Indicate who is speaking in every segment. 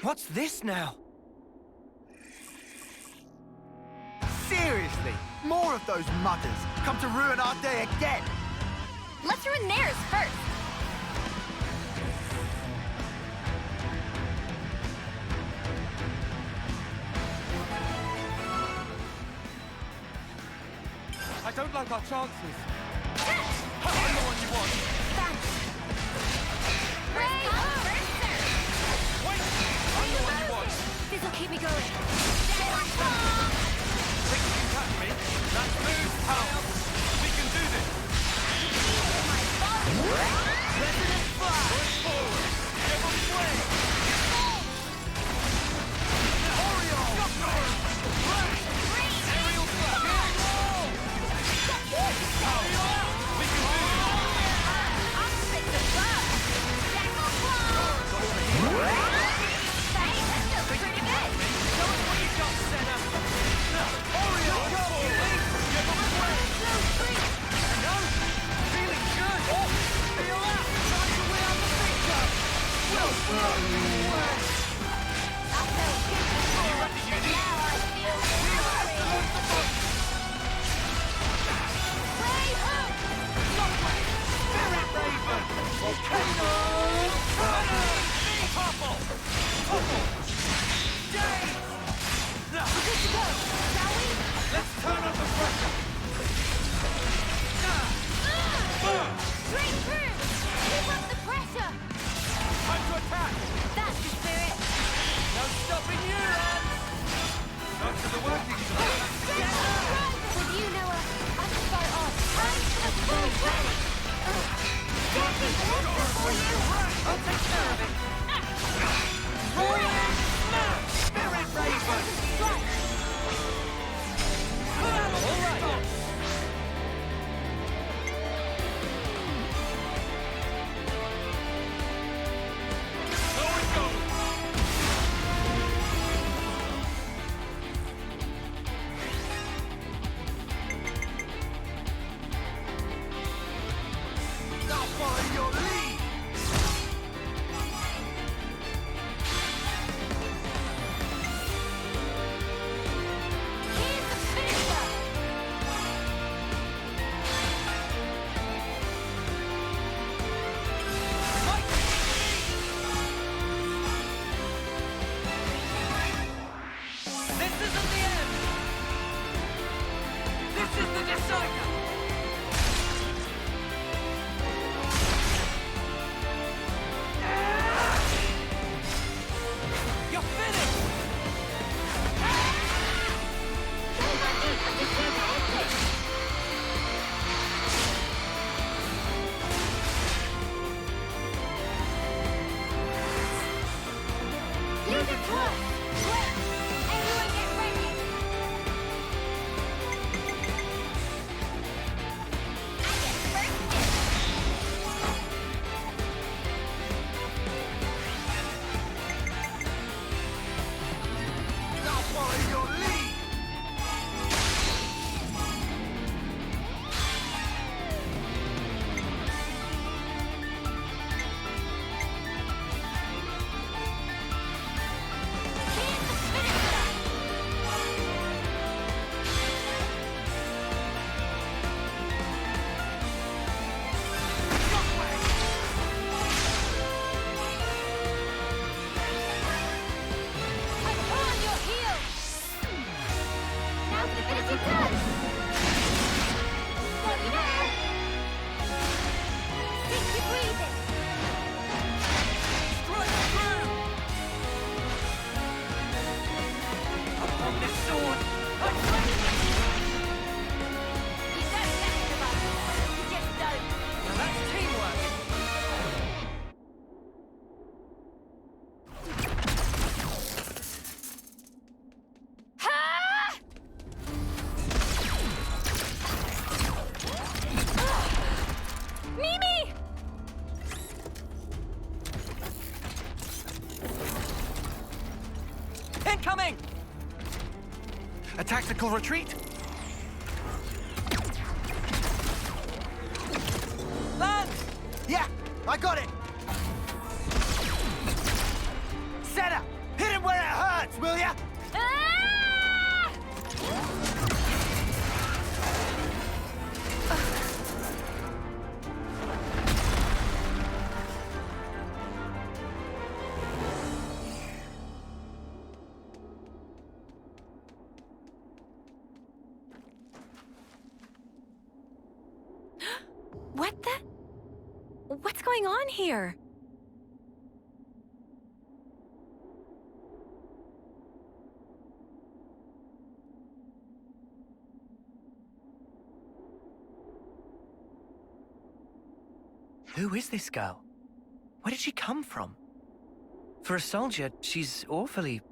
Speaker 1: What's this now? Seriously, more of those muggers come to ruin our day again.
Speaker 2: Let's ruin theirs first.
Speaker 1: I don't like our chances. I'm the one you want.
Speaker 2: Thanks. Ray,
Speaker 1: Wait! I'm the one you want.
Speaker 2: this'll keep me going.
Speaker 1: Think you can catch me? That's move, pal. We can do this. Resident fire. Push forward. Give them flame. Oriole. Aerial flash. We can do this.
Speaker 2: I'm fit to burn. Hey, that feels pretty good.
Speaker 1: Show us what you got, Senna. Oriole. Give them flame. No. Feeling good. Feel that. Trying to win out the picture. We'll blow you away.
Speaker 2: I felt good before.
Speaker 1: ready, Uni?
Speaker 2: Now I feel sorry. Ray, up!
Speaker 1: Spirit Raven! Volcano! Topple! Topple! Dave! Now,
Speaker 2: We're good to go, shall we?
Speaker 1: let's turn up the pressure!
Speaker 2: Break through! Keep up the pressure!
Speaker 1: Time to attack!
Speaker 2: That's the spirit!
Speaker 1: No stopping you, lads! Not to the working side!
Speaker 2: With you, Noah, I can fight on. Time for the full ready! Getting closer for you!
Speaker 1: I'll take care of it! Rolling Smash! Spirit Raven!
Speaker 2: Right!
Speaker 1: All right! So it goes! I'll follow your lead!
Speaker 2: Here's the finisher!
Speaker 1: This isn't the end! This is the decider! You're finished!
Speaker 2: Leave it to us! Quick! Everyone get ready! I get first dibs!
Speaker 1: I'll follow your lead!
Speaker 2: Here's the finisher! I'm on your heels! Now the Infinity Touch! Slow you down! Keep your breathing!
Speaker 1: Strike through! Upon this sword, I claim it!
Speaker 2: You don't mess with us! You just don't!
Speaker 1: Now that's teamwork!
Speaker 2: Ha! Mimi!
Speaker 1: Incoming! A tactical retreat? Land! Yeah, I got it! Senna, hit him where it hurts, will ya?
Speaker 2: Ah! What the? What's going on here?
Speaker 3: Who is this girl? Where did she come from? For a soldier, she's awfully,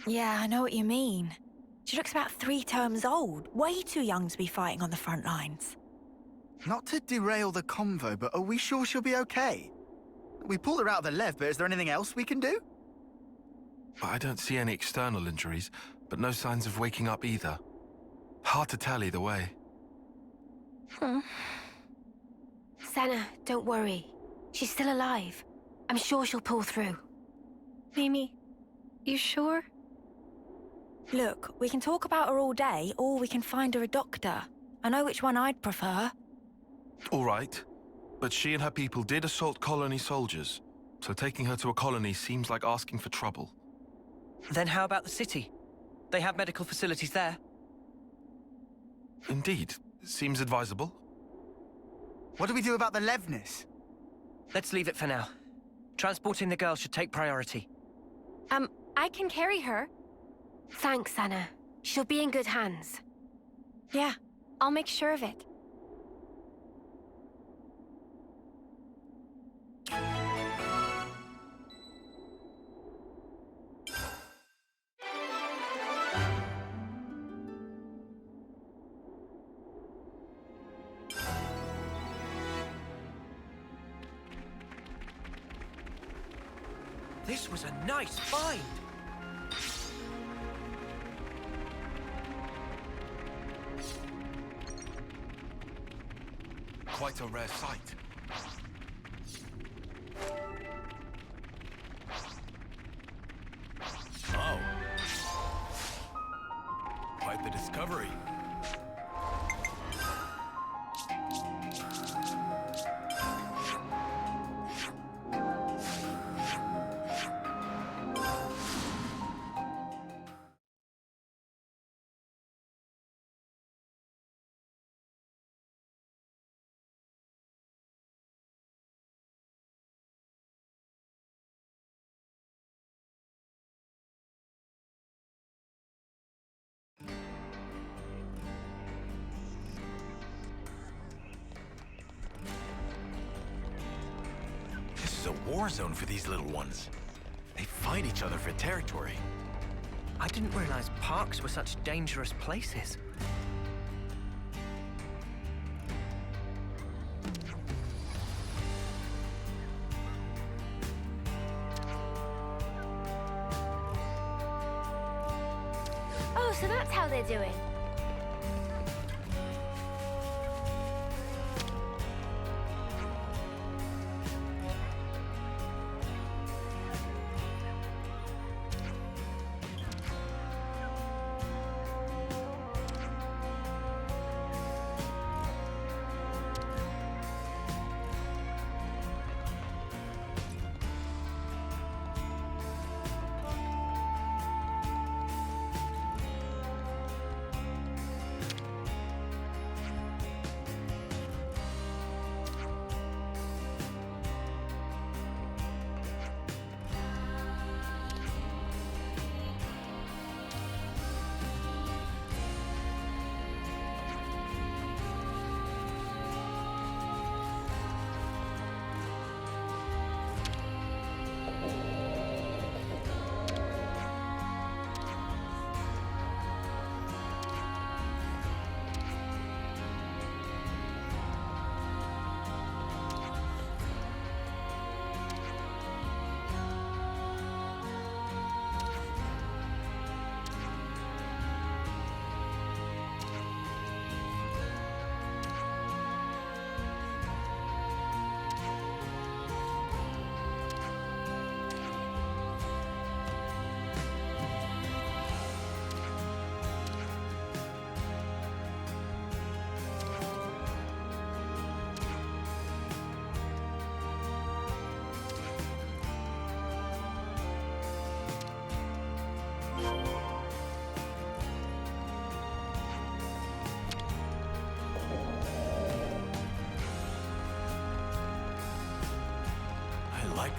Speaker 4: Yeah, I know what you mean. She looks about 3 terms old. Way too young to be fighting on the front lines.
Speaker 5: Not to derail the convo, but are we sure she'll be okay? We pulled her out of the Lev, but is there anything else we can do?
Speaker 6: I don't see any external injuries, but no signs of waking up either. Hard to tell either way.
Speaker 2: Senna, don't worry. She's still alive. I'm sure she'll pull through.
Speaker 4: Mimi,
Speaker 2: You sure?
Speaker 4: look, we can talk about her all day, or we can find her a doctor. I know which one I'd prefer.
Speaker 6: All right, but she and her people did assault colony soldiers, so taking her to a colony seems like asking for trouble.
Speaker 3: then how about the city? They have medical facilities there.
Speaker 6: Indeed, seems advisable.
Speaker 5: What do we do about the Levnis?
Speaker 3: Let's leave it for now. Transporting the girl should take priority.
Speaker 2: I can carry her. Thanks, Senna. She'll be in good hands.
Speaker 4: Yeah,
Speaker 2: I'll make sure of it.
Speaker 3: This was a nice find.
Speaker 6: Quite a rare sight.
Speaker 7: Oh. Quite the discovery. This is a war zone for these little ones. They fight each other for territory.
Speaker 3: I didn't realize parks were such dangerous places.
Speaker 2: Oh, so that's how they're doing.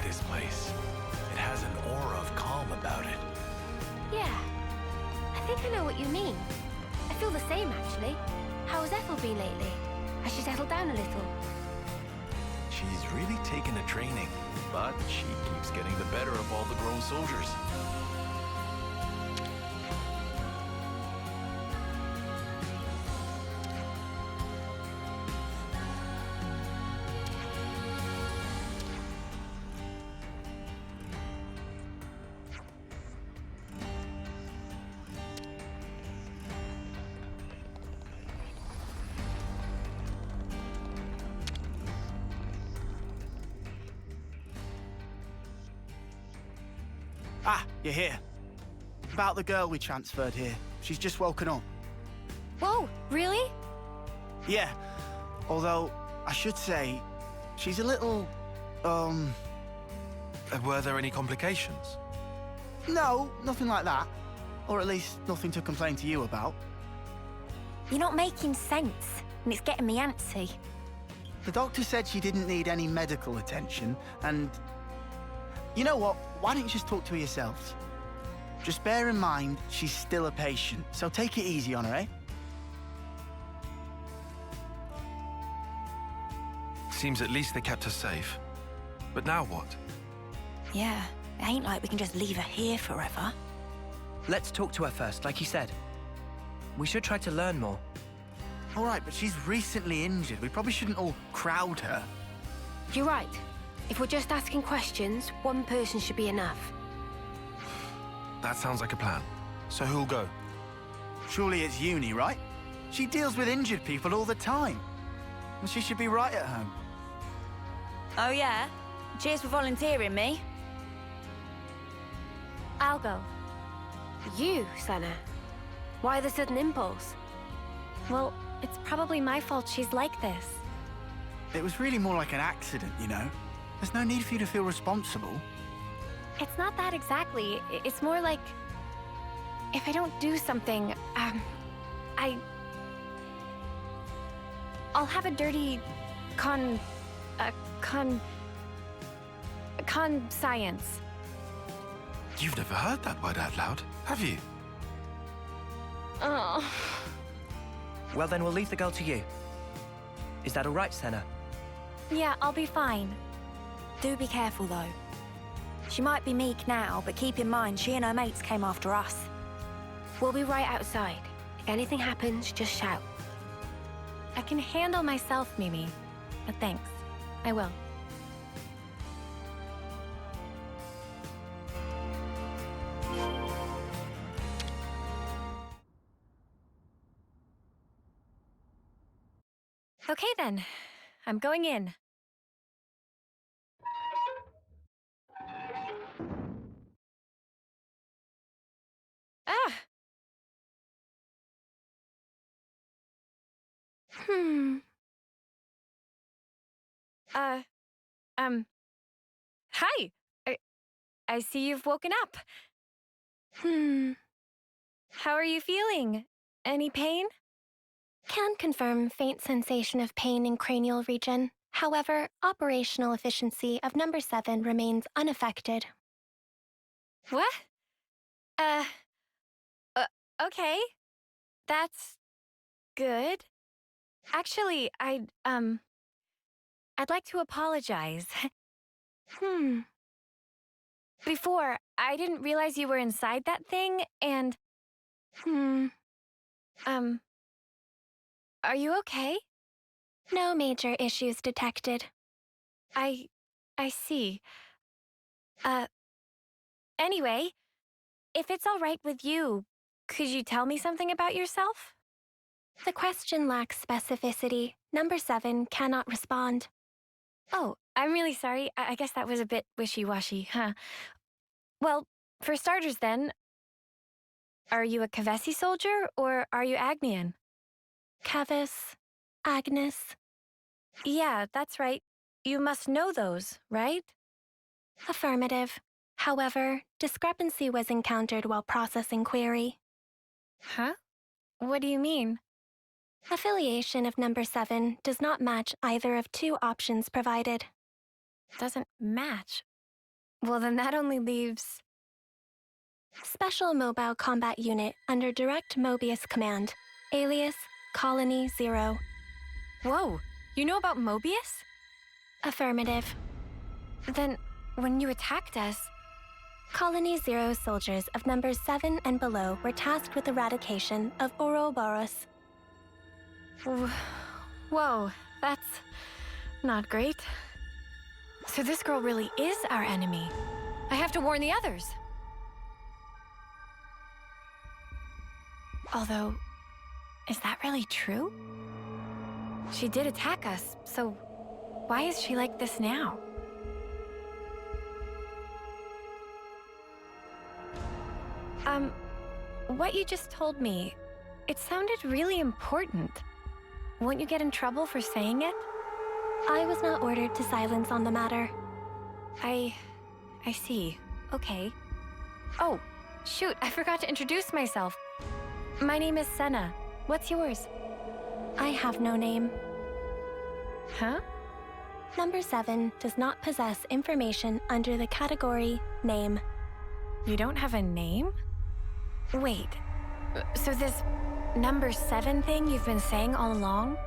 Speaker 7: this place. It has an aura of calm about it.
Speaker 2: Yeah, I think I know what you mean. I feel the same, actually. How's Ethel been lately? Has she settled down a little?
Speaker 7: She's really taken to training, but she keeps getting the better of all the grown soldiers.
Speaker 5: Ah, you're here. About the girl we transferred here. She's just woken up.
Speaker 4: Whoa, really?
Speaker 5: Yeah, although I should say, she's a little,
Speaker 6: Were there any complications?
Speaker 5: no, nothing like that. Or at least nothing to complain to you about.
Speaker 4: You're not making sense, and it's getting me antsy.
Speaker 5: The doctor said she didn't need any medical attention, and... You know what? Why don't you just talk to her yourselves? Just bear in mind, she's still a patient, so take it easy on her, eh?
Speaker 6: Seems at least they kept her safe. But now what?
Speaker 4: Yeah, it ain't like we can just leave her here forever.
Speaker 3: Let's talk to her first, like you said. We should try to learn more.
Speaker 5: All right, but she's recently injured. We probably shouldn't all crowd her.
Speaker 2: You're right. If we're just asking questions, one person should be enough.
Speaker 6: That sounds like a plan. So who'll go?
Speaker 5: Surely it's Uni, right? She deals with injured people all the time. And she should be right at home.
Speaker 4: Oh yeah? Cheers for volunteering me.
Speaker 2: I'll go. You, Senna? Why the sudden impulse?
Speaker 8: Well, it's probably my fault she's like this.
Speaker 5: It was really more like an accident, you know? There's no need for you to feel responsible.
Speaker 8: It's not that exactly. It's more like... if I don't do something, I'll have a dirty... science.
Speaker 6: You've never heard that word out loud, have you?
Speaker 8: Oh.
Speaker 3: Well, then we'll leave the girl to you. Is that all right, Senna?
Speaker 8: Yeah, I'll be fine.
Speaker 4: Do be careful, though. She might be meek now, but keep in mind she and her mates came after us.
Speaker 2: We'll be right outside. If anything happens, just shout.
Speaker 8: I can handle myself, Mimi. But thanks. I will. Okay, then. I'm going in. Ah! Hi! I see you've woken up. How are you feeling? Any pain?
Speaker 9: Can confirm faint sensation of pain in cranial region. However, operational efficiency of number 7 remains unaffected.
Speaker 8: What? Okay. That's good. Actually, I'd like to apologize. Before, I didn't realize you were inside that thing, and... Are you okay?
Speaker 9: No major issues detected.
Speaker 8: I see. Anyway, if it's all right with you, could you tell me something about yourself?
Speaker 9: The question lacks specificity. Number 7 cannot respond.
Speaker 8: Oh, I'm really sorry. I guess that was a bit wishy-washy, huh? Well, for starters then, are you a Kavesi soldier or are you Agnian?
Speaker 9: Kavis, Agnes.
Speaker 8: Yeah, that's right. You must know those, right?
Speaker 9: Affirmative. However, discrepancy was encountered while processing query.
Speaker 8: Huh? What do you mean?
Speaker 9: Affiliation of number 7 does not match either of 2 options provided.
Speaker 8: Doesn't match. Well, then that only leaves...
Speaker 9: Special Mobile Combat Unit under Direct Mobius Command, alias Colony 0.
Speaker 8: Whoa, you know about Mobius?
Speaker 9: Affirmative.
Speaker 8: Then, when you attacked us...
Speaker 9: Colony 0 soldiers of numbers 7 and below were tasked with eradication of Ouroboros.
Speaker 8: Whoa, that's not great. So this girl really is our enemy. I have to warn the others. Although, is that really true? She did attack us, so why is she like this now? What you just told me, it sounded really important. Won't you get in trouble for saying it?
Speaker 9: I was not ordered to silence on the matter.
Speaker 8: I see. Okay. Oh, shoot, I forgot to introduce myself. My name is Senna. What's yours?
Speaker 9: I have no name.
Speaker 8: Huh?
Speaker 9: Number 7 does not possess information under the category Name.
Speaker 8: You don't have a name? Wait, so this number 7 thing you've been saying all along?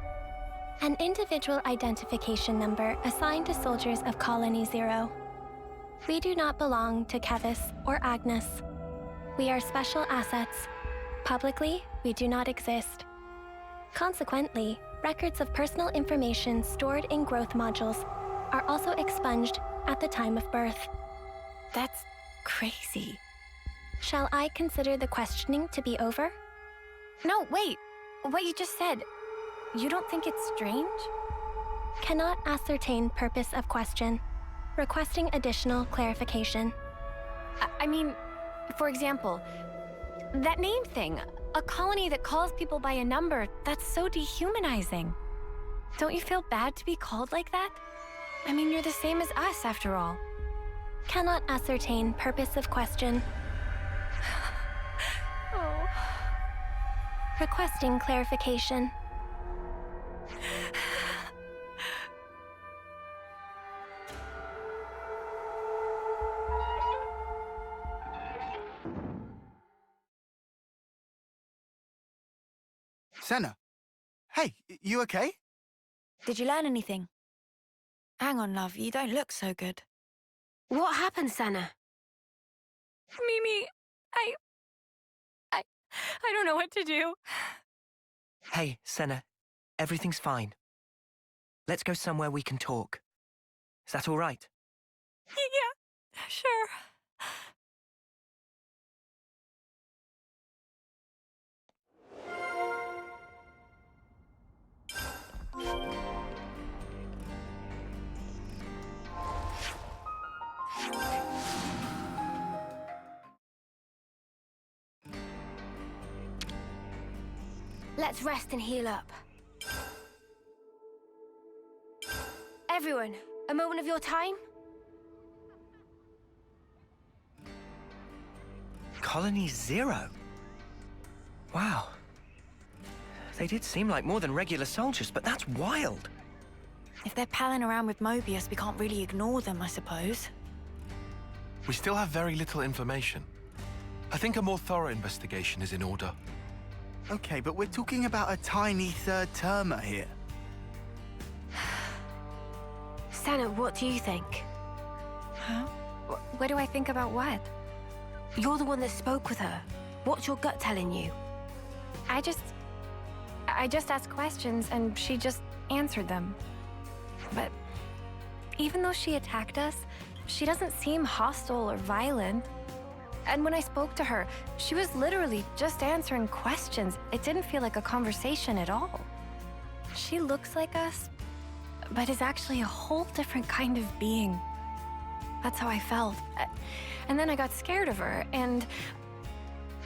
Speaker 9: An individual identification number assigned to soldiers of Colony 0. We do not belong to Kevis or Agnes. We are special assets. Publicly, we do not exist. Consequently, records of personal information stored in growth modules are also expunged at the time of birth.
Speaker 8: That's crazy.
Speaker 9: Shall I consider the questioning to be over?
Speaker 8: No, wait. What you just said, you don't think it's strange?
Speaker 9: Cannot ascertain purpose of question. Requesting additional clarification.
Speaker 8: I mean, for example, that name thing. A colony that calls people by a number, that's so dehumanizing. Don't you feel bad to be called like that? I mean, you're the same as us, after all.
Speaker 9: Cannot ascertain purpose of question.
Speaker 8: Oh.
Speaker 9: Requesting clarification.
Speaker 5: Senna. Hey, you okay?
Speaker 4: Did you learn anything? Hang on, love, you don't look so good.
Speaker 2: What happened, Senna?
Speaker 8: Mimi, I don't know what to do.
Speaker 3: Hey, Senna. Everything's fine. Let's go somewhere we can talk. Is that all right?
Speaker 8: Yeah, sure.
Speaker 2: Let's rest and heal up. Everyone, a moment of your time?
Speaker 3: Colony 0? Wow. They did seem like more than regular soldiers, but that's wild.
Speaker 4: If they're palling around with Mobius, we can't really ignore them, I suppose.
Speaker 6: We still have very little information. I think a more thorough investigation is in order.
Speaker 5: Okay, but we're talking about a tiny third termer here.
Speaker 2: Senna, what do you think?
Speaker 8: Huh? What do I think about what?
Speaker 2: You're the one that spoke with her. What's your gut telling you?
Speaker 8: I just asked questions and she just answered them. But even though she attacked us, she doesn't seem hostile or violent. And when I spoke to her, she was literally just answering questions. It didn't feel like a conversation at all. She looks like us, but is actually a whole different kind of being. That's how I felt. And then I got scared of her, and...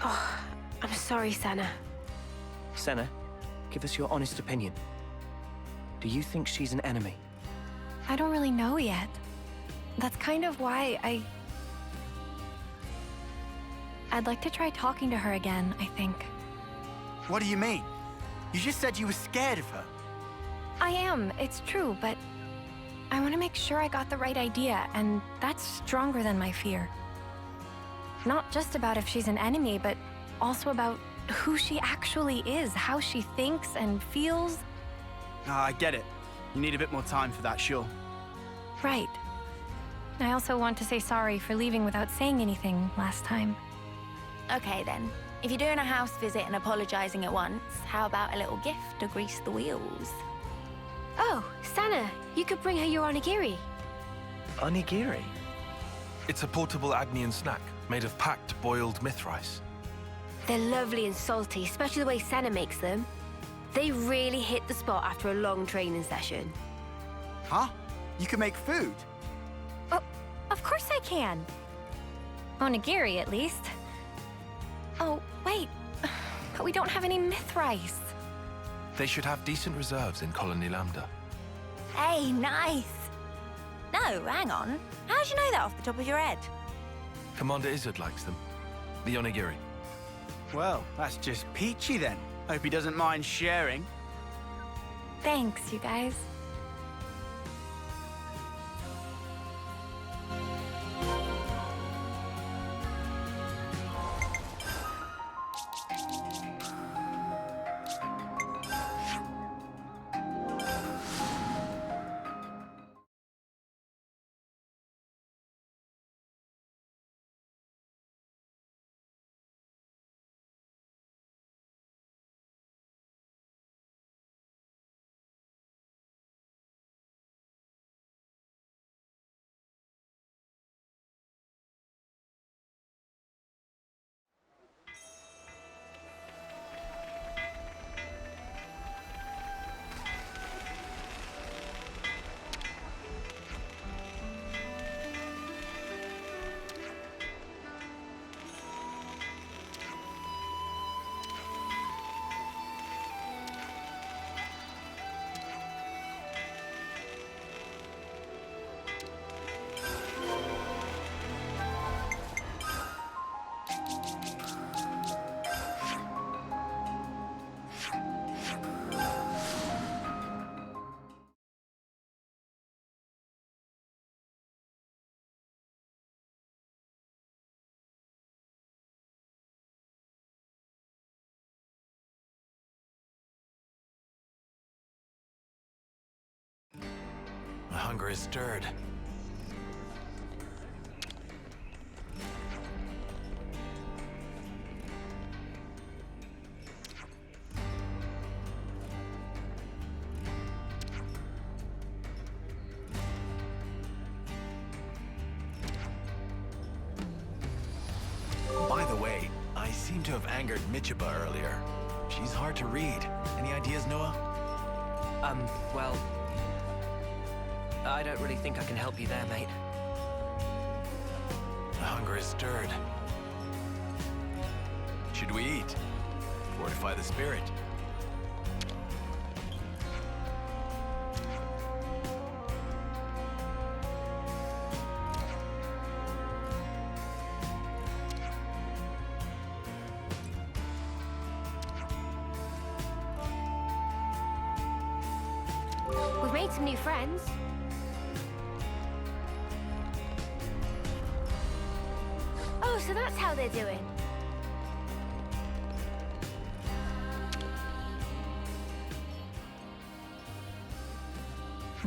Speaker 2: Oh, I'm sorry, Senna.
Speaker 3: Senna, give us your honest opinion. Do you think she's an enemy?
Speaker 8: I don't really know yet. That's kind of why I'd like to try talking to her again, I think.
Speaker 5: What do you mean? You just said you were scared of her.
Speaker 8: I am, it's true, but I want to make sure I got the right idea, and that's stronger than my fear. Not just about if she's an enemy, but also about who she actually is, how she thinks and feels.
Speaker 5: I get it. You need a bit more time for that, sure.
Speaker 8: Right. I also want to say sorry for leaving without saying anything last time.
Speaker 4: Okay then. If you're doing a house visit and apologizing at once, how about a little gift to grease the wheels?
Speaker 2: Oh, Sana, you could bring her your onigiri.
Speaker 3: Onigiri?
Speaker 6: It's a portable Agnian snack made of packed boiled myth rice.
Speaker 2: They're lovely and salty, especially the way Sana makes them. They really hit the spot after a long training session.
Speaker 5: Huh? You can make food?
Speaker 8: Oh, of course I can. Onigiri, at least. Oh, wait. But we don't have any myth rice.
Speaker 6: They should have decent reserves in Colony Lambda.
Speaker 4: Hey, nice. No, hang on. How'd you know that off the top of your head?
Speaker 6: Commander Izzard likes them. The onigiri.
Speaker 5: Well, that's just peachy then. Hope he doesn't mind sharing.
Speaker 8: Thanks, you guys.
Speaker 7: My hunger is stirred. By the way, I seem to have angered Michiba earlier. She's hard to read. Any ideas, Noah?
Speaker 3: Well, I don't really think I can help you there, mate.
Speaker 7: My hunger is stirred. Should we eat? Fortify the spirit.
Speaker 2: We've made some new friends. Oh, so that's how they're doing.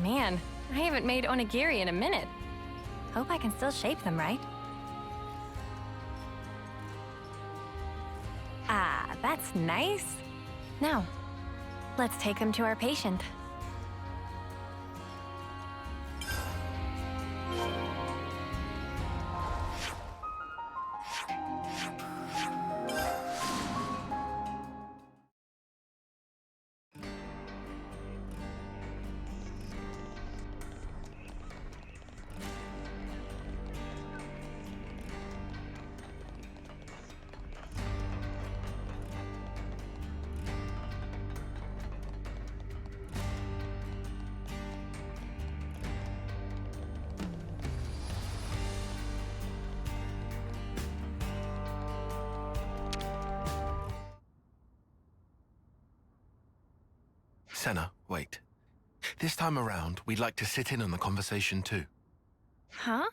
Speaker 8: Man, I haven't made onigiri in a minute. Hope I can still shape them right. Ah, that's nice. Now, let's take them to our patient.
Speaker 6: Senna, wait. This time around, we'd like to sit in on the conversation too.
Speaker 8: Huh?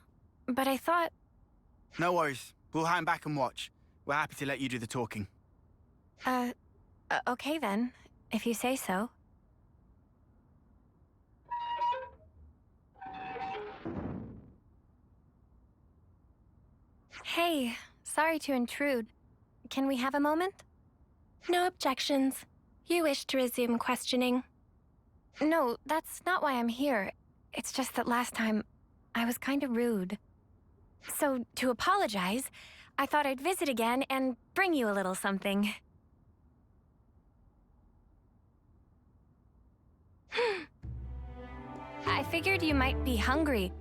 Speaker 8: But I thought...
Speaker 5: No worries. We'll hang back and watch. We're happy to let you do the talking.
Speaker 8: Okay then, if you say so. Hey, sorry to intrude. Can we have a moment?
Speaker 9: No objections. You wish to resume questioning.
Speaker 8: No, that's not why I'm here. It's just that last time, I was kind of rude. So, to apologize, I thought I'd visit again and bring you a little something. I figured you might be hungry.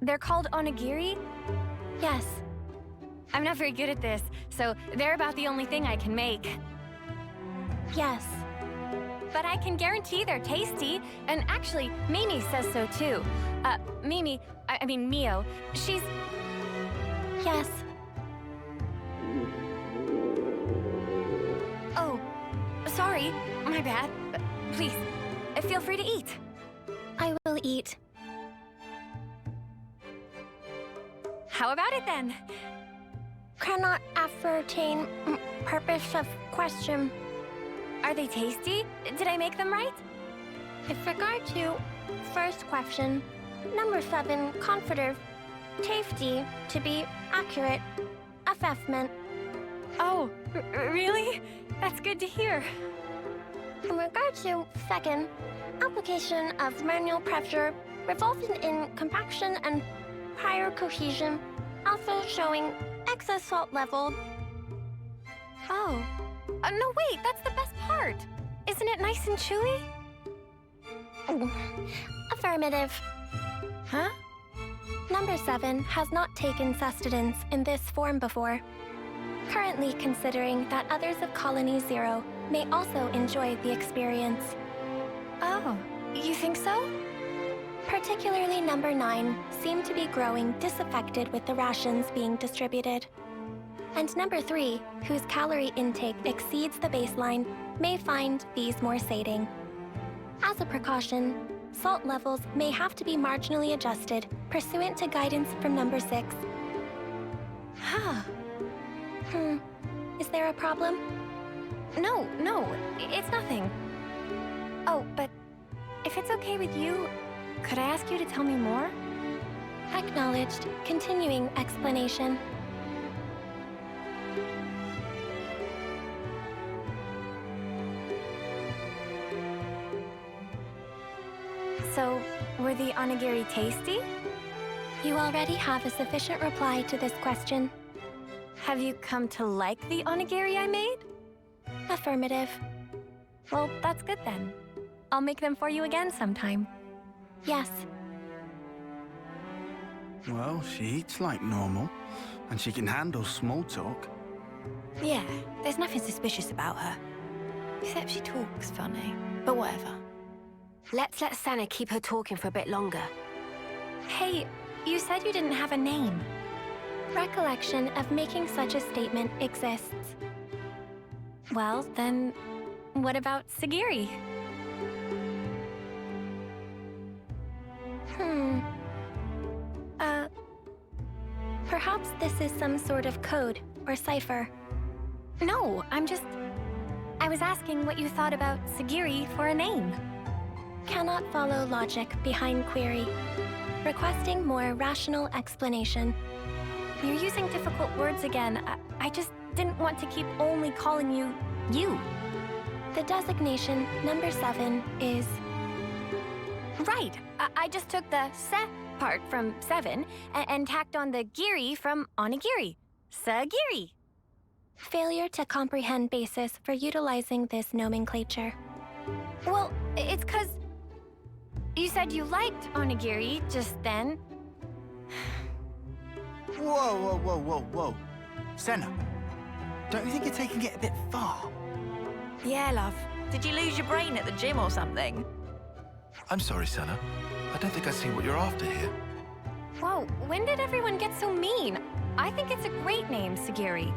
Speaker 8: They're called onigiri?
Speaker 9: Yes.
Speaker 8: I'm not very good at this, so they're about the only thing I can make.
Speaker 9: Yes.
Speaker 8: But I can guarantee they're tasty, and actually, Mimi says so too. I mean Mio, she's...
Speaker 9: Yes.
Speaker 8: Oh, sorry, my bad. Please, feel free to eat.
Speaker 9: I will eat.
Speaker 8: How about it then?
Speaker 9: Cannot ascertain purpose of question.
Speaker 8: Are they tasty? Did I make them right?
Speaker 9: With regard to first question, number 7, confident, tasty, to be accurate, assessment.
Speaker 8: Oh, really? That's good to hear.
Speaker 9: In regard to second, application of manual pressure resulting in compaction and prior cohesion, also showing excess salt level.
Speaker 8: Oh. No, wait, that's the best part. Isn't it nice and chewy?
Speaker 9: Affirmative.
Speaker 8: Huh?
Speaker 9: Number 7 has not taken sustenance in this form before. Currently considering that others of Colony 0 may also enjoy the experience.
Speaker 8: Oh, you think so?
Speaker 9: Particularly number 9 seem to be growing disaffected with the rations being distributed. And number 3, whose calorie intake exceeds the baseline, may find these more sating. As a precaution, salt levels may have to be marginally adjusted pursuant to guidance from number 6.
Speaker 8: Huh.
Speaker 9: Is there a problem?
Speaker 8: No, it's nothing. Oh, but if it's okay with you, could I ask you to tell me more?
Speaker 9: Acknowledged. Continuing explanation.
Speaker 8: So, were the onigiri tasty?
Speaker 9: You already have a sufficient reply to this question.
Speaker 8: Have you come to like the onigiri I made?
Speaker 9: Affirmative.
Speaker 8: Well, that's good then. I'll make them for you again sometime.
Speaker 9: Yes.
Speaker 5: Well, she eats like normal, and she can handle small talk.
Speaker 4: Yeah, there's nothing suspicious about her. Except she talks funny, but whatever.
Speaker 2: Let's let Senna keep her talking for a bit longer.
Speaker 8: Hey, you said you didn't have a name.
Speaker 9: Recollection of making such a statement exists.
Speaker 8: Well, then, what about Sagiri?
Speaker 9: Perhaps this is some sort of code or cipher.
Speaker 8: No, I was asking what you thought about Sagiri for a name.
Speaker 9: Cannot follow logic behind query. Requesting more rational explanation.
Speaker 8: You're using difficult words again. I just didn't want to keep only calling you, you.
Speaker 9: The designation number 7 is...
Speaker 8: Right. I just took the se part from 7 and tacked on the giri from onigiri. Sagiri.
Speaker 9: Failure to comprehend basis for utilizing this nomenclature.
Speaker 8: Well, it's 'cause you said you liked onigiri just then.
Speaker 5: Whoa. Senna, don't you think you're taking it a bit far?
Speaker 4: Yeah, love. Did you lose your brain at the gym or something?
Speaker 6: I'm sorry, Senna. I don't think I see what you're after here.
Speaker 8: Whoa, when did everyone get so mean? I think it's a great name, Sagiri.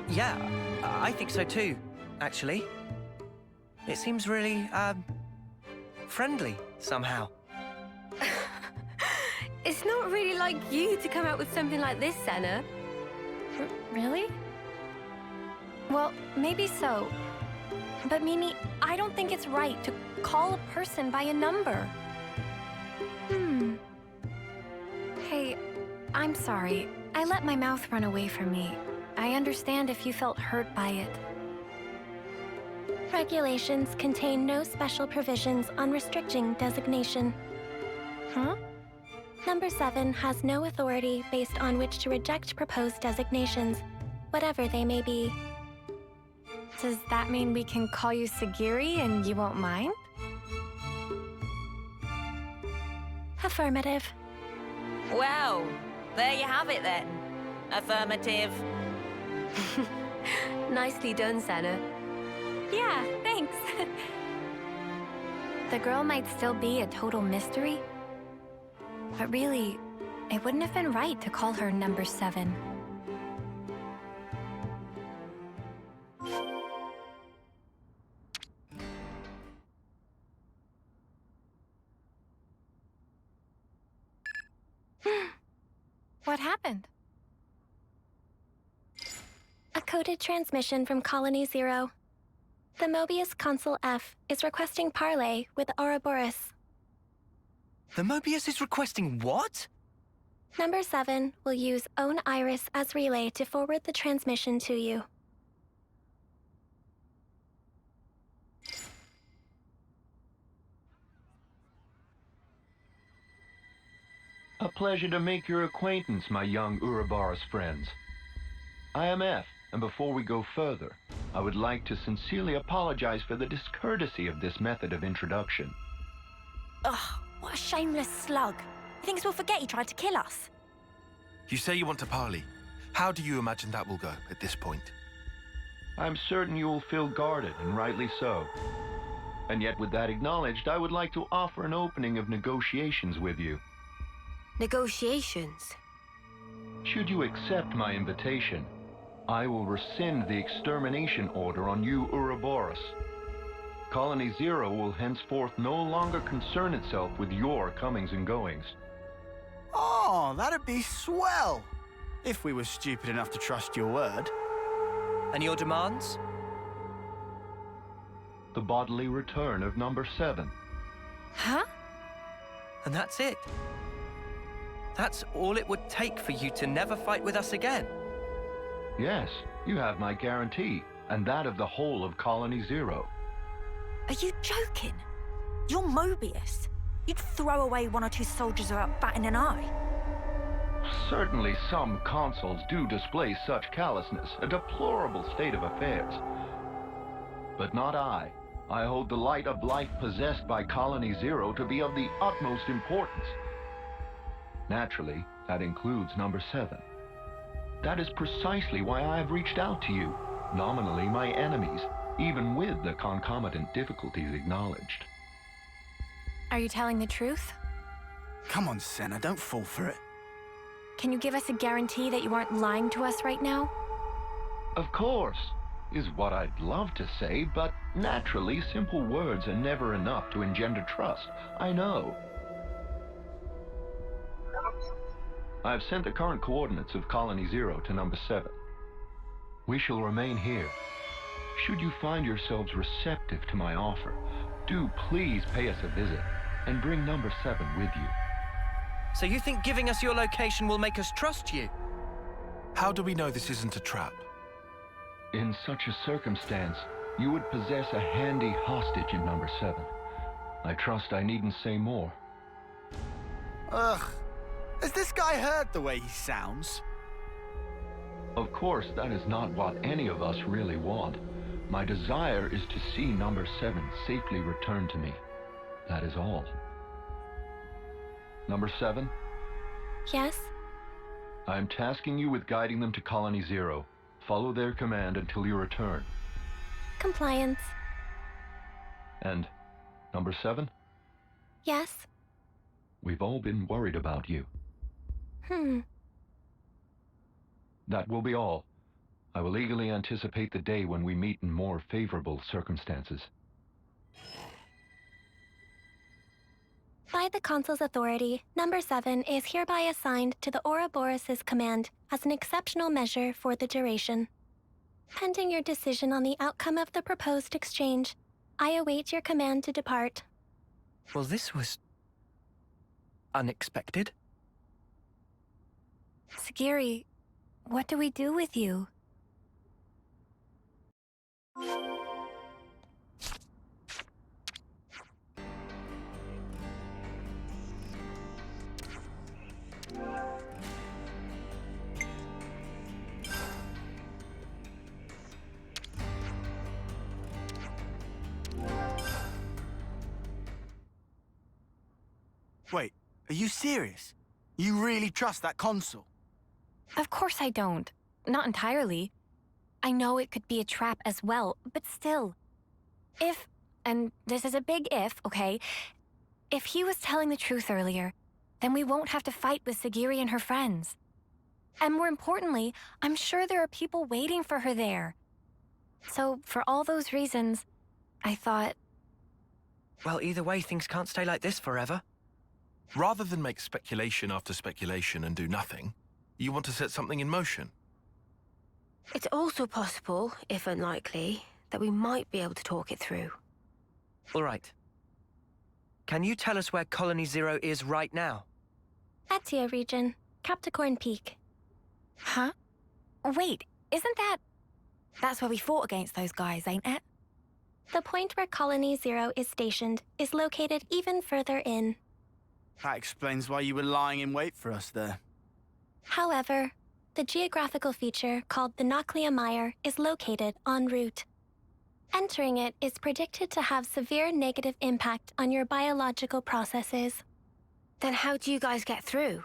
Speaker 3: Yeah, I think so too, actually. It seems really, friendly, somehow.
Speaker 2: It's not really like you to come out with something like this, Senna.
Speaker 8: Really? Well, maybe so. But Mimi, I don't think it's right to call a person by a number. Hey, I'm sorry. I let my mouth run away from me. I understand if you felt hurt by it.
Speaker 9: Regulations contain no special provisions on restricting designation.
Speaker 8: Huh?
Speaker 9: Number 7 has no authority based on which to reject proposed designations, whatever they may be.
Speaker 8: Does that mean we can call you Sagiri and you won't mind?
Speaker 9: Affirmative.
Speaker 4: Well, there you have it then. Affirmative.
Speaker 2: Nicely done, Senna.
Speaker 8: Yeah, thanks. The girl might still be a total mystery, but really, it wouldn't have been right to call her number 7. What happened?
Speaker 9: A coded transmission from Colony 0. The Mobius Consul F is requesting parley with Ouroboros.
Speaker 3: The Mobius is requesting what?
Speaker 9: Number 7 will use Own Iris as relay to forward the transmission to you.
Speaker 10: A pleasure to make your acquaintance, my young Ouroboros friends. I am F, and before we go further, I would like to sincerely apologize for the discourtesy of this method of introduction.
Speaker 4: Ugh, what a shameless slug. He thinks we'll forget he tried to kill us.
Speaker 6: You say you want to parley. How do you imagine that will go at this point?
Speaker 10: I'm certain you will feel guarded, and rightly so. And yet, with that acknowledged, I would like to offer an opening of negotiations with you.
Speaker 2: Negotiations?
Speaker 10: Should you accept my invitation, I will rescind the extermination order on you Ouroboros. Colony 0 will henceforth no longer concern itself with your comings and goings.
Speaker 5: Oh, that'd be swell. If we were stupid enough to trust your word.
Speaker 3: And your demands?
Speaker 10: The bodily return of number 7.
Speaker 8: Huh?
Speaker 3: And that's it? That's all it would take for you to never fight with us again?
Speaker 10: Yes, you have my guarantee, and that of the whole of Colony 0.
Speaker 4: Are you joking? You're Mobius. You'd throw away 1 or 2 soldiers without batting an eye.
Speaker 10: Certainly some consuls do display such callousness, a deplorable state of affairs. But not I. I hold the light of life possessed by Colony 0 to be of the utmost importance. Naturally, that includes number 7. That is precisely why I have reached out to you, nominally my enemies, even with the concomitant difficulties acknowledged.
Speaker 8: Are you telling the truth?
Speaker 5: Come on, Senna, don't fall for it.
Speaker 8: Can you give us a guarantee that you aren't lying to us right now?
Speaker 10: Of course, is what I'd love to say, but naturally, simple words are never enough to engender trust. I know. I've sent the current coordinates of Colony 0 to number 7. We shall remain here. Should you find yourselves receptive to my offer, do please pay us a visit and bring number 7 with you.
Speaker 3: So you think giving us your location will make us trust you?
Speaker 6: How do we know this isn't a trap?
Speaker 10: In such a circumstance, you would possess a handy hostage in number 7. I trust I needn't say more.
Speaker 5: Ugh. Has this guy heard the way he sounds?
Speaker 10: Of course, that is not what any of us really want. My desire is to see number 7 safely returned to me. That is all. Number 7?
Speaker 9: Yes?
Speaker 10: I am tasking you with guiding them to Colony 0. Follow their command until you return.
Speaker 9: Compliance.
Speaker 10: And number 7?
Speaker 9: Yes?
Speaker 10: We've all been worried about you. That will be all. I will eagerly anticipate the day when we meet in more favorable circumstances.
Speaker 9: By the Consul's authority, Number 7 is hereby assigned to the Ouroboros' command as an exceptional measure for the duration. Pending your decision on the outcome of the proposed exchange, I await your command to depart.
Speaker 3: Well, this was unexpected.
Speaker 8: Sagiri, what do we do with you?
Speaker 5: Wait, are you serious? You really trust that consul?
Speaker 8: Of course I don't. Not entirely. I know it could be a trap as well, but still. If, and this is a big if, okay? If he was telling the truth earlier, then we won't have to fight with Sagiri and her friends. And more importantly, I'm sure there are people waiting for her there. So, for all those reasons, I thought...
Speaker 3: Well, either way, things can't stay like this forever.
Speaker 6: Rather than make speculation after speculation and do nothing, you want to set something in motion.
Speaker 2: It's also possible, if unlikely, that we might be able to talk it through.
Speaker 3: All right. Can you tell us where Colony Zero is right now?
Speaker 9: Etia region, Capricorn Peak.
Speaker 4: Huh? Wait, isn't that... That's where we fought against those guys, ain't it?
Speaker 9: The point where Colony Zero is stationed is located even further in.
Speaker 5: That explains why you were lying in wait for us there.
Speaker 9: However, the geographical feature called the Noclia Mire is located en route. Entering it is predicted to have severe negative impact on your biological processes.
Speaker 2: Then how do you guys get through?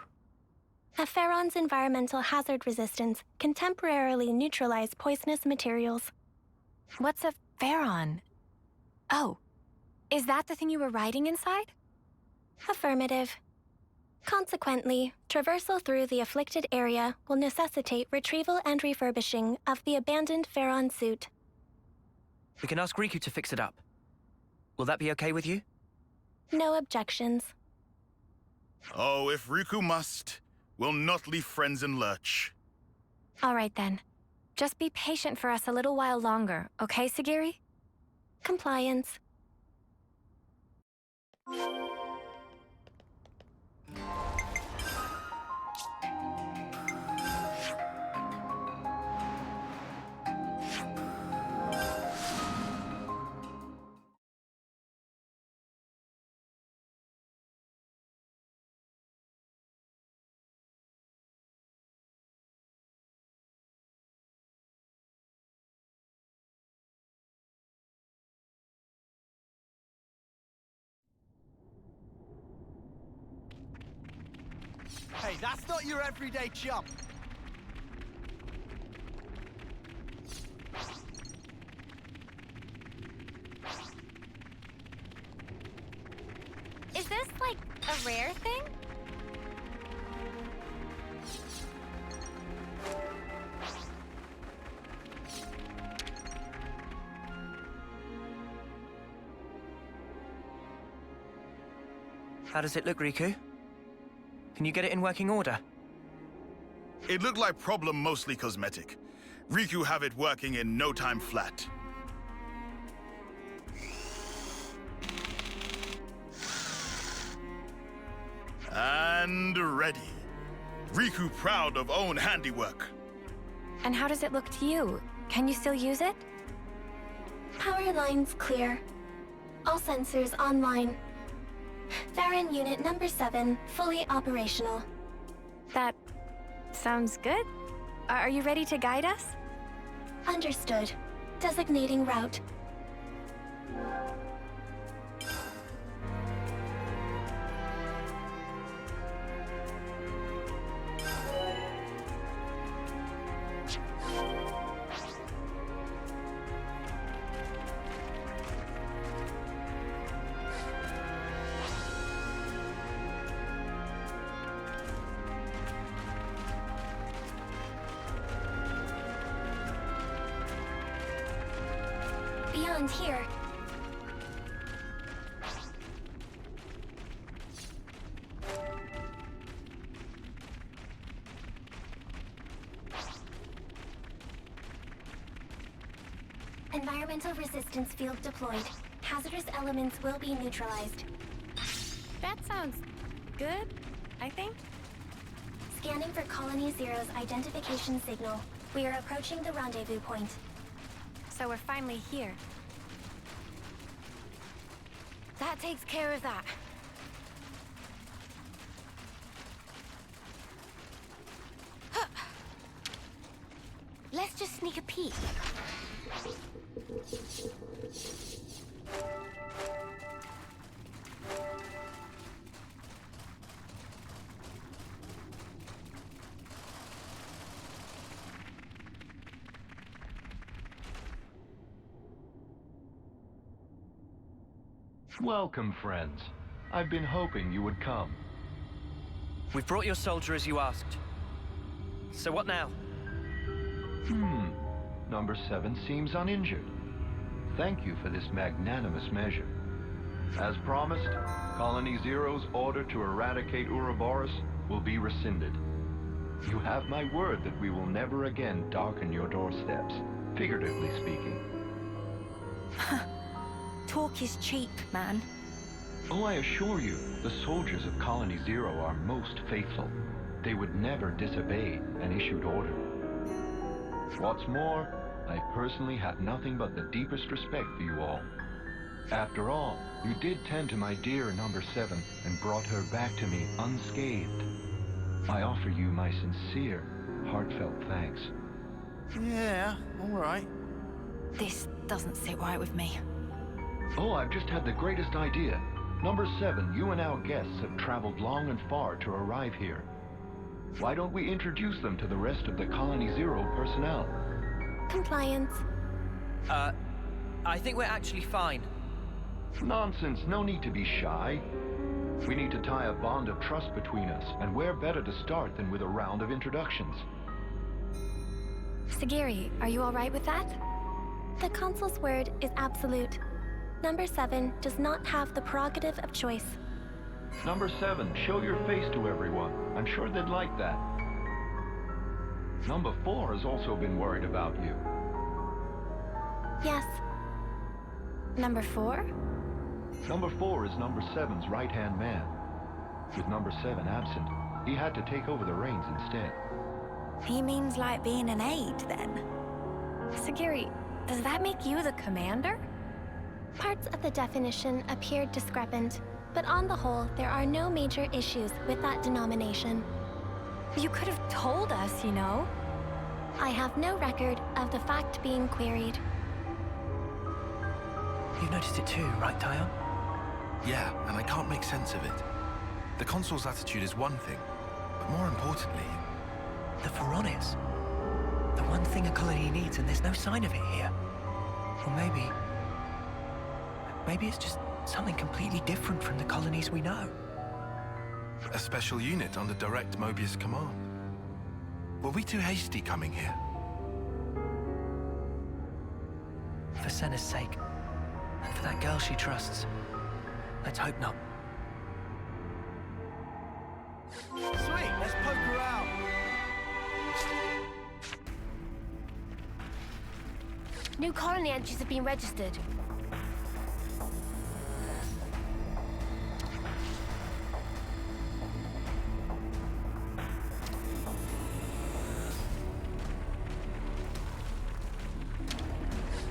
Speaker 9: A Pharaon's environmental hazard resistance can temporarily neutralize poisonous materials.
Speaker 8: What's a Pharaon? Oh, is that the thing you were riding inside?
Speaker 9: Affirmative. Consequently, traversal through the afflicted area will necessitate retrieval and refurbishing of the abandoned Pharaon suit.
Speaker 3: We can ask Riku to fix it up. Will that be okay with you?
Speaker 9: No objections.
Speaker 11: Oh, if Riku must, we'll not leave friends in lurch.
Speaker 8: All right then. Just be patient for us a little while longer, okay, Sagiri?
Speaker 9: Compliance.
Speaker 5: Hey, that's not your everyday jump.
Speaker 2: Is this, like, a rare thing?
Speaker 3: How does it look, Riku? Can you get it in working order?
Speaker 11: It looked like problem mostly cosmetic. Riku have it working in no time flat. And ready. Riku proud of own handiwork.
Speaker 8: And how does it look to you? Can you still use it?
Speaker 9: Power lines clear. All sensors online. Farron Unit Number 7 fully operational.
Speaker 8: That sounds good. Are you ready to guide us?
Speaker 9: Understood. Designating route. Beyond here. Environmental resistance field deployed. Hazardous elements will be neutralized.
Speaker 8: That sounds good, I think.
Speaker 9: Scanning for Colony Zero's identification signal. We are approaching the rendezvous point.
Speaker 8: So we're finally here.
Speaker 2: That takes care of that. Huh. Let's just sneak a peek.
Speaker 10: Welcome, friends. I've been hoping you would come.
Speaker 3: We've brought your soldier as you asked. So what now?
Speaker 10: Number 7 seems uninjured. Thank you for this magnanimous measure. As promised, Colony Zero's order to eradicate Ouroboros will be rescinded. You have my word that we will never again darken your doorsteps, figuratively speaking.
Speaker 4: Talk is cheap, man.
Speaker 10: Oh, I assure you, the soldiers of Colony Zero are most faithful. They would never disobey an issued order. What's more, I personally have nothing but the deepest respect for you all. After all, you did tend to my dear number 7 and brought her back to me unscathed. I offer you my sincere, heartfelt thanks.
Speaker 5: Yeah, all right.
Speaker 4: This doesn't sit right with me.
Speaker 10: Oh, I've just had the greatest idea. Number 7, you and our guests have traveled long and far to arrive here. Why don't we introduce them to the rest of the Colony Zero personnel?
Speaker 9: Compliance.
Speaker 3: I think we're actually fine.
Speaker 10: Nonsense, no need to be shy. We need to tie a bond of trust between us, and where better to start than with a round of introductions?
Speaker 8: Sagiri, are you all right with that?
Speaker 9: The Consul's word is absolute. Number 7 does not have the prerogative of choice.
Speaker 10: Number 7, show your face to everyone. I'm sure they'd like that. Number 4 has also been worried about you.
Speaker 9: Yes.
Speaker 8: Number 4?
Speaker 10: Number 4 is Number 7's right-hand man. With Number 7 absent, he had to take over the reins instead.
Speaker 4: He means like being an aide, then?
Speaker 8: Sagiri, does that make you the commander?
Speaker 9: Parts of the definition appeared discrepant, but on the whole, there are no major issues with that denomination.
Speaker 8: You could have told us, you know.
Speaker 9: I have no record of the fact being queried.
Speaker 3: You noticed it too, right, Tyon?
Speaker 6: Yeah, and I can't make sense of it. The Consul's attitude is one thing, but more importantly...
Speaker 3: The Pharaonis. The one thing a colony needs, and there's no sign of it here. Or maybe it's just something completely different from the colonies we know.
Speaker 6: A special unit under direct Mobius command. Were we too hasty coming here?
Speaker 3: For Senna's sake, and for that girl she trusts, let's hope not.
Speaker 5: Sweet, let's poke her out.
Speaker 2: New colony entries have been registered.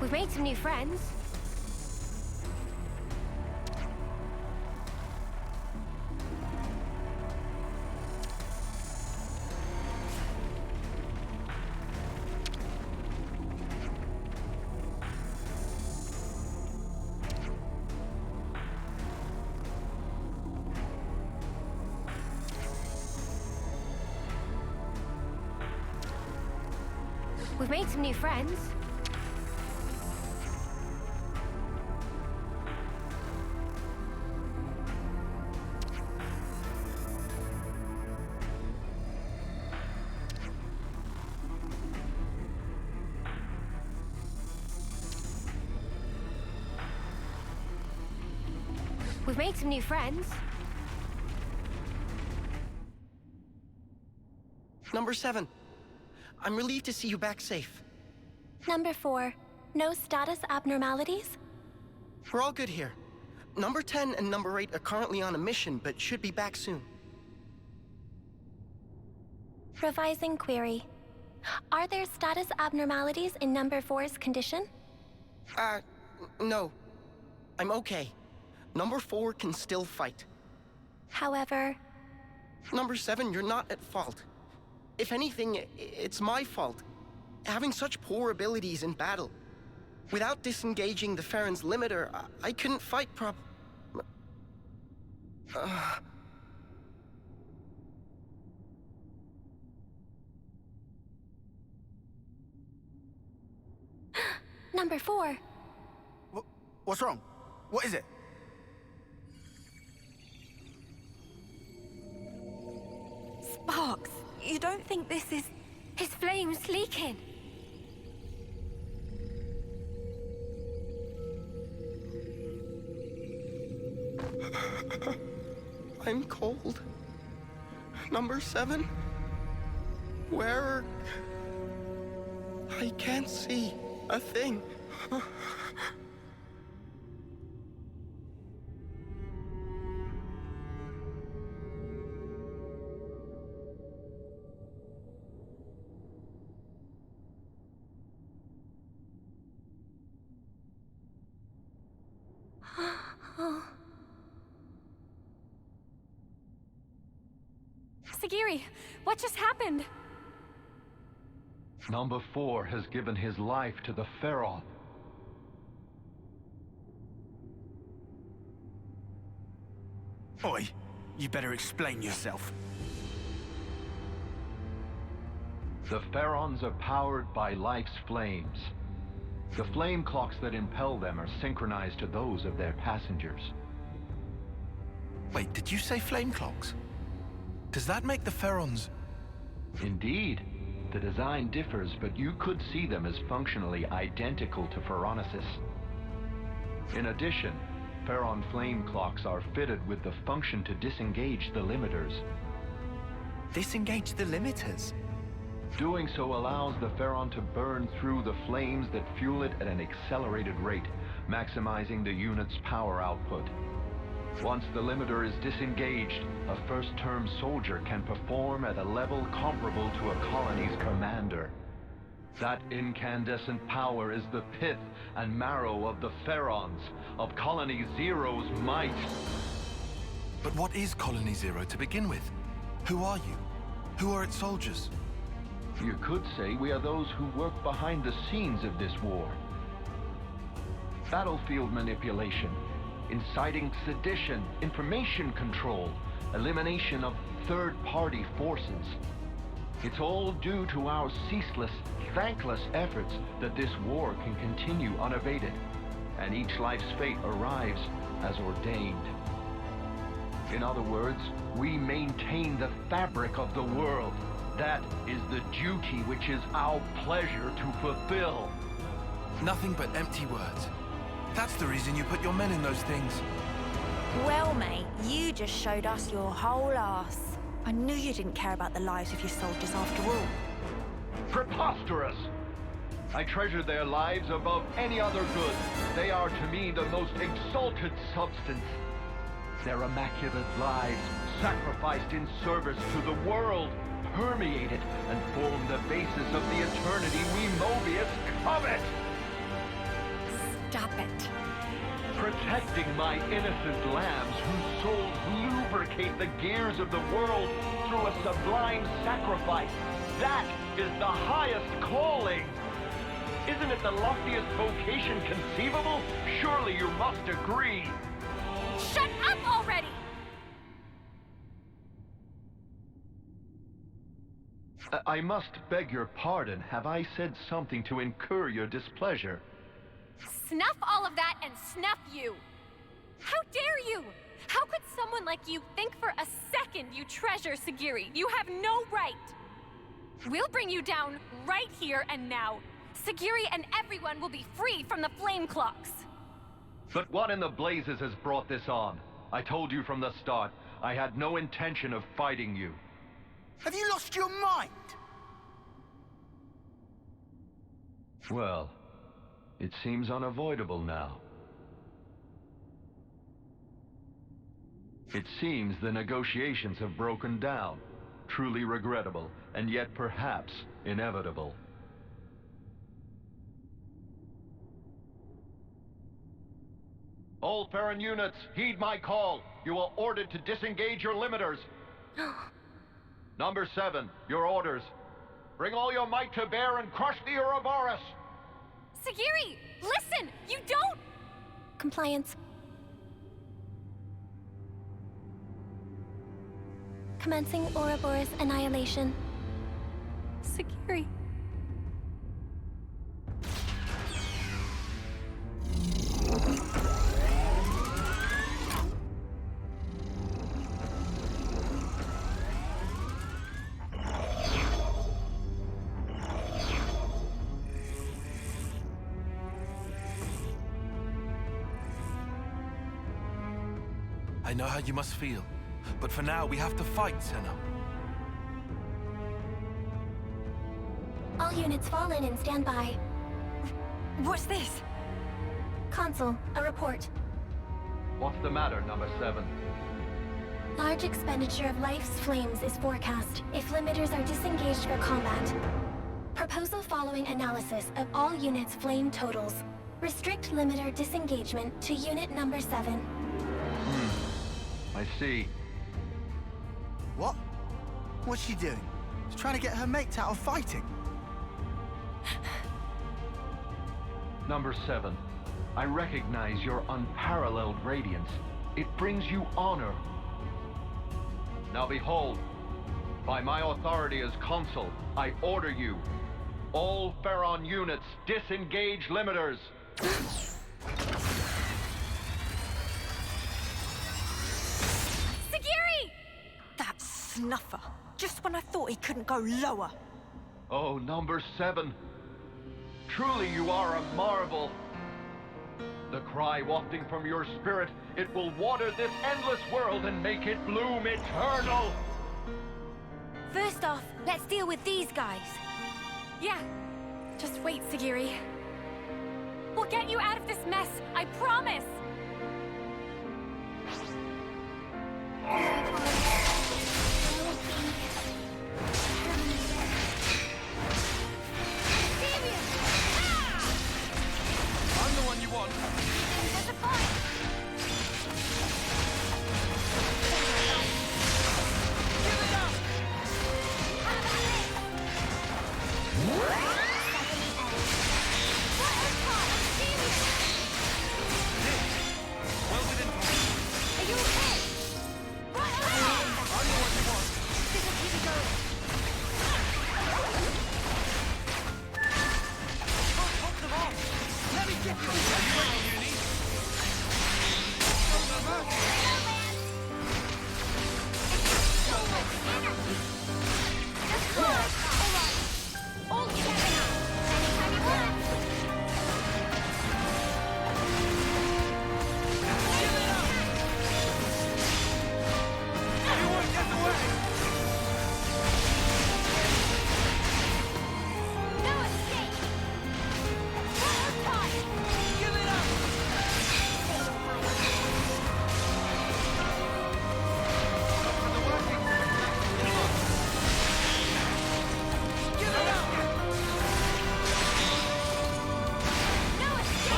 Speaker 2: We've made some new friends. We've made some new friends. We've made some new friends.
Speaker 12: Number 7. I'm relieved to see you back safe.
Speaker 9: Number 4. No status abnormalities?
Speaker 12: We're all good here. Number 10 and number 8 are currently on a mission, but should be back soon.
Speaker 9: Revising query. Are there status abnormalities in number 4's condition?
Speaker 12: No. I'm okay. Number 4 can still fight.
Speaker 9: However...
Speaker 12: Number 7, you're not at fault. If anything, it's my fault. Having such poor abilities in battle. Without disengaging the Farron's limiter, I couldn't fight
Speaker 9: Number 4.
Speaker 5: What's wrong? What is it?
Speaker 4: Sparks, you don't think this is...
Speaker 2: His flame's leaking.
Speaker 12: I'm cold. Number 7? Where? I can't see a thing.
Speaker 8: Sagiri, what just happened?
Speaker 10: Number 4 has given his life to the Pharaoh.
Speaker 5: Oi, you better explain yourself.
Speaker 10: The Pharaons are powered by life's flames. The flame clocks that impel them are synchronized to those of their passengers.
Speaker 6: Wait, did you say flame clocks? Does that make the Pharaons...
Speaker 10: Indeed. The design differs, but you could see them as functionally identical to Pharaonesis. In addition, Pharaon flame clocks are fitted with the function to disengage the limiters.
Speaker 3: Disengage the limiters?
Speaker 10: Doing so allows the Pharaon to burn through the flames that fuel it at an accelerated rate, maximizing the unit's power output. Once the limiter is disengaged, a first-term soldier can perform at a level comparable to a colony's commander. That incandescent power is the pith and marrow of the Pharaons, of Colony Zero's might.
Speaker 6: But what is Colony Zero to begin with? Who are you? Who are its soldiers?
Speaker 10: You could say we are those who work behind the scenes of this war. Battlefield manipulation, inciting sedition, information control, elimination of third-party forces. It's all due to our ceaseless, thankless efforts that this war can continue unabated, and each life's fate arrives as ordained. In other words, we maintain the fabric of the world. That is the duty which is our pleasure to fulfill.
Speaker 6: Nothing but empty words. That's the reason you put your men in those things.
Speaker 4: Well, mate, you just showed us your whole ass. I knew you didn't care about the lives of your soldiers after all.
Speaker 10: Preposterous! I treasure their lives above any other good. They are to me the most exalted substance. Their immaculate lives, sacrificed in service to the world, permeate it and form the basis of the eternity we Mobius covet!
Speaker 4: Stop it.
Speaker 10: Protecting my innocent lambs whose souls lubricate the gears of the world through a sublime sacrifice. That is the highest calling! Isn't it the loftiest vocation conceivable? Surely you must agree!
Speaker 8: Shut up already!
Speaker 10: I must beg your pardon. Have I said something to incur your displeasure?
Speaker 8: Snuff all of that and snuff you! How dare you! How could someone like you think for a second you treasure Sagiri? You have no right! We'll bring you down right here and now. Sagiri and everyone will be free from the flame clocks.
Speaker 10: But what in the blazes has brought this on? I told you from the start, I had no intention of fighting you.
Speaker 5: Have you lost your mind?
Speaker 10: Well, It seems unavoidable now. It seems the negotiations have broken down. Truly regrettable, and yet perhaps inevitable. All Farron units, heed my call. You are ordered to disengage your limiters. Number 7, your orders. Bring all your might to bear and crush the Ouroboros!
Speaker 8: Sagiri, listen! You don't...
Speaker 9: Compliance. Commencing Ouroboros annihilation.
Speaker 8: Sagiri.
Speaker 6: I know how you must feel, but for now we have to fight, Senna.
Speaker 9: All units fall in and stand by.
Speaker 4: What's this?
Speaker 9: Consul, a report.
Speaker 10: What's the matter, number 7?
Speaker 9: Large expenditure of life's flames is forecast if limiters are disengaged for combat. Proposal following analysis of all units' flame totals. Restrict limiter disengagement to unit number 7.
Speaker 10: I see.
Speaker 5: What? What's she doing? She's trying to get her mates out of fighting.
Speaker 10: Number 7, I recognize your unparalleled radiance. It brings you honor. Now behold, by my authority as consul, I order you, all Farron units, disengage limiters.
Speaker 8: Sagiri!
Speaker 4: That snuffer. Just when I thought he couldn't go lower.
Speaker 10: Oh, number 7. Truly you are a marvel. The cry wafting from your spirit, it will water this endless world and make it bloom eternal.
Speaker 2: First off, let's deal with these guys.
Speaker 8: Yeah. Just wait, Sagiri. We'll get you out of this mess, I promise!
Speaker 1: I'm the one you want.
Speaker 2: There's a fight!
Speaker 1: Give it up!
Speaker 2: How about this?
Speaker 1: Well within.
Speaker 2: Are you okay? Right
Speaker 1: I'm the one you want.
Speaker 2: This will keep it going.
Speaker 1: Can't pop them off. Let me get you. Are you ready, Uni? From the mountain.
Speaker 2: Let's fly! All right. All together now. Anytime you want.
Speaker 1: Give it up! You won't get away!
Speaker 2: No escape! Hold tight!
Speaker 1: Give it up!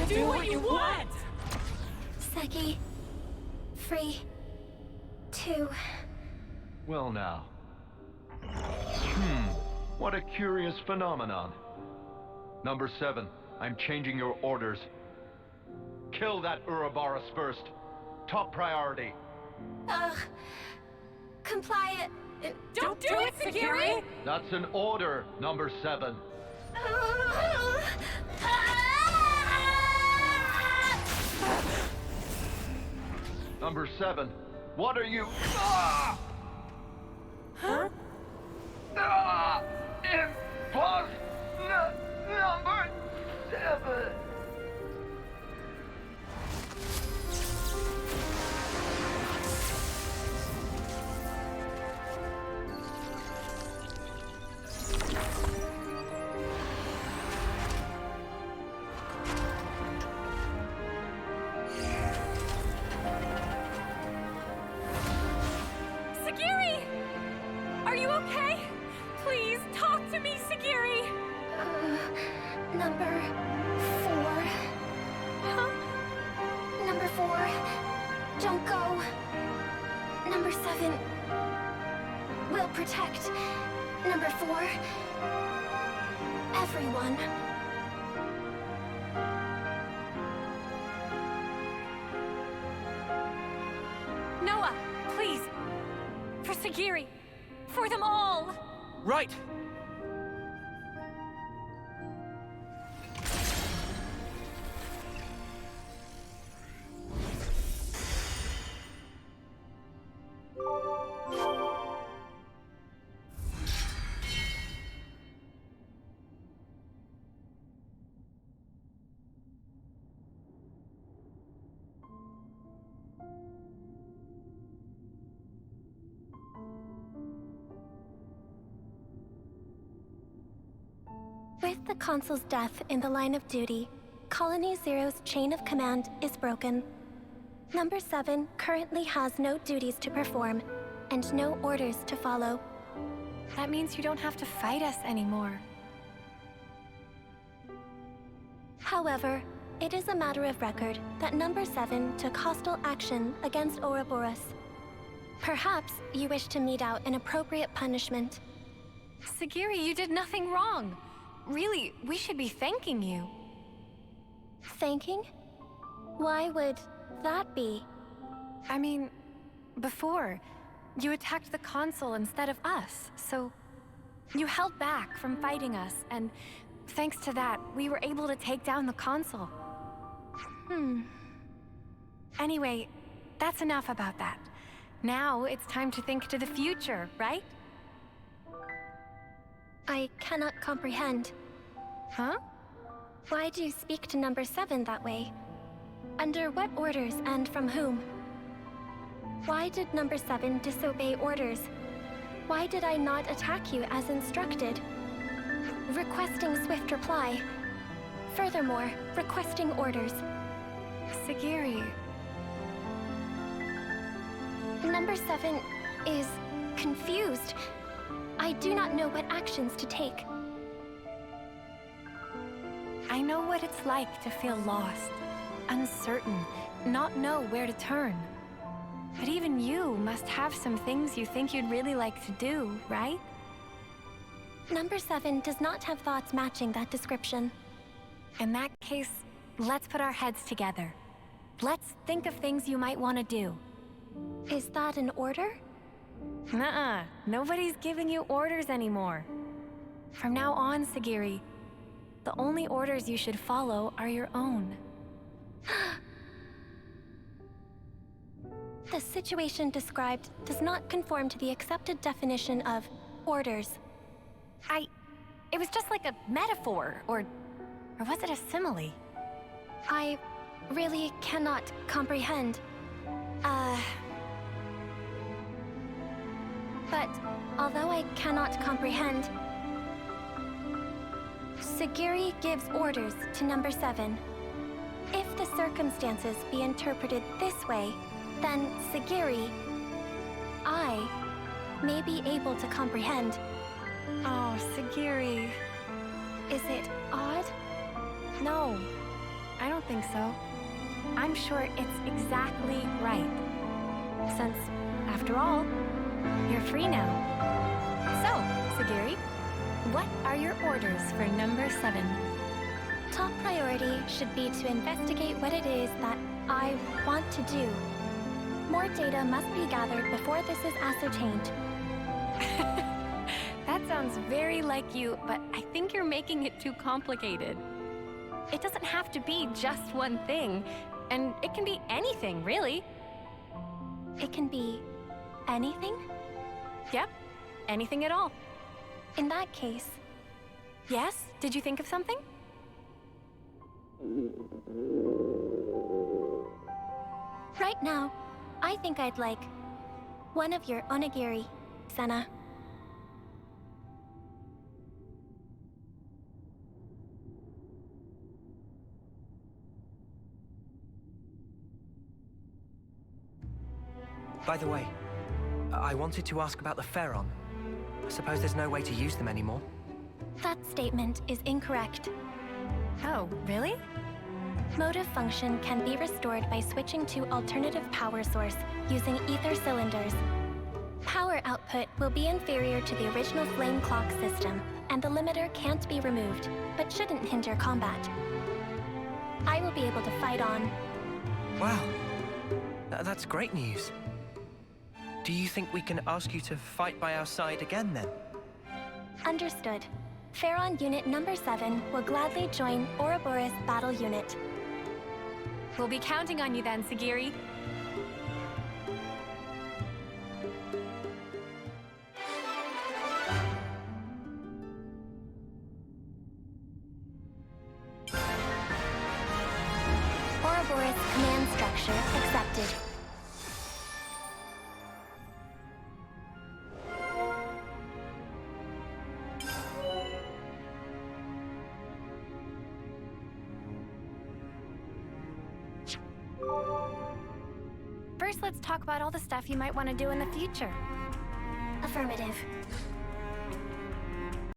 Speaker 1: Do what you want!
Speaker 9: Seki, free to...
Speaker 10: Well now. What a curious phenomenon. Number 7, I'm changing your orders. Kill that Ouroboros first. Top priority.
Speaker 9: Comply...
Speaker 1: Don't do it, Sagiri!
Speaker 10: That's an order, Number 7. Number 7, what are you... Ah!
Speaker 1: Huh?
Speaker 10: Ah! Number 7!
Speaker 1: Sagiri! Are you okay? Please, talk to me, Sagiri!
Speaker 9: Number 4.
Speaker 1: Huh?
Speaker 9: Number 4. Don't go. Number 7. Will protect. Number 4. Everyone.
Speaker 1: Noah, please. For Sagiri. For them all.
Speaker 3: Right.
Speaker 9: With the Consul's death in the line of duty, Colony Zero's chain of command is broken. Number 7 currently has no duties to perform, and no orders to follow.
Speaker 8: That means you don't have to fight us anymore.
Speaker 9: However, it is a matter of record that Number 7 took hostile action against Ouroboros. Perhaps you wish to mete out an appropriate punishment.
Speaker 8: Sagiri, you did nothing wrong. Really, we should be thanking you.
Speaker 9: Thanking? Why would that be?
Speaker 8: I mean, before, you attacked the Consul instead of us, so you held back from fighting us, and thanks to that, we were able to take down the Consul. Anyway, that's enough about that. Now it's time to think to the future, right?
Speaker 9: I cannot comprehend.
Speaker 8: Huh?
Speaker 9: Why do you speak to Number 7 that way? Under what orders and from whom? Why did Number 7 disobey orders? Why did I not attack you as instructed? Requesting swift reply. Furthermore, requesting orders.
Speaker 8: Sagiri.
Speaker 9: Number 7 is confused. I do not know what actions to take.
Speaker 8: I know what it's like to feel lost, uncertain, not know where to turn. But even you must have some things you think you'd really like to do, right?
Speaker 9: Number 7 does not have thoughts matching that description.
Speaker 8: In that case, let's put our heads together. Let's think of things you might want to do.
Speaker 9: Is that an order?
Speaker 8: Nuh-uh. Nobody's giving you orders anymore. From now on, Sagiri, the only orders you should follow are your own.
Speaker 9: The situation described does not conform to the accepted definition of orders.
Speaker 8: It was just like a metaphor, or was it a simile?
Speaker 9: I really cannot comprehend. But although I cannot comprehend, Sagiri gives orders to Number 7. If the circumstances be interpreted this way, then Sagiri, I, may be able to comprehend.
Speaker 8: Oh, Sagiri.
Speaker 9: Is it odd?
Speaker 8: No. I don't think so. I'm sure it's exactly right. Since, after all, you're free now. So, Sagiri, what are your orders for number 7?
Speaker 9: Top priority should be to investigate what it is that I want to do. More data must be gathered before this is ascertained.
Speaker 8: That sounds very like you, but I think you're making it too complicated. It doesn't have to be just one thing, and it can be anything, really.
Speaker 9: It can be anything?
Speaker 8: Yep, anything at all.
Speaker 9: In that case...
Speaker 8: Yes? Did you think of something?
Speaker 9: Right now, I think I'd like one of your onigiri, Senna.
Speaker 3: By the way, I wanted to ask about the Pharaon. I suppose there's no way to use them anymore.
Speaker 9: That statement is incorrect.
Speaker 8: Oh, really?
Speaker 9: Motive function can be restored by switching to alternative power source using ether cylinders. Power output will be inferior to the original flame clock system, and the limiter can't be removed, but shouldn't hinder combat. I will be able to fight on.
Speaker 3: Wow. That's great news. Do you think we can ask you to fight by our side again, then?
Speaker 9: Understood. Pharaon Unit Number 7 will gladly join Ouroboros Battle Unit.
Speaker 8: We'll be counting on you then, Sagiri.
Speaker 9: Ouroboros command structure accepted.
Speaker 8: First, let's talk about all the stuff you might want to do in the future.
Speaker 9: Affirmative.